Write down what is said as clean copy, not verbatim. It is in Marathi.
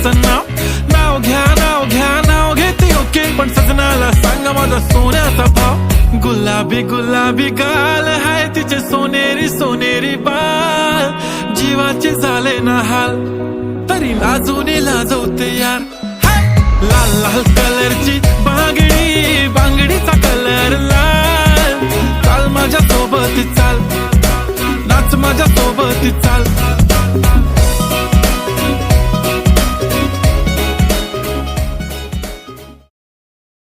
तिचं नाव नाव घेते ओके, पण सजनाला सांगा माझा सोन्याचा भाव. गुलाबी गुलाबी गाल हाय तिचे सोनेरी बाल, जीवाचे झाले ना हाल तरी लाजून लाजवते यार. लाल लाल कलरची बांगडी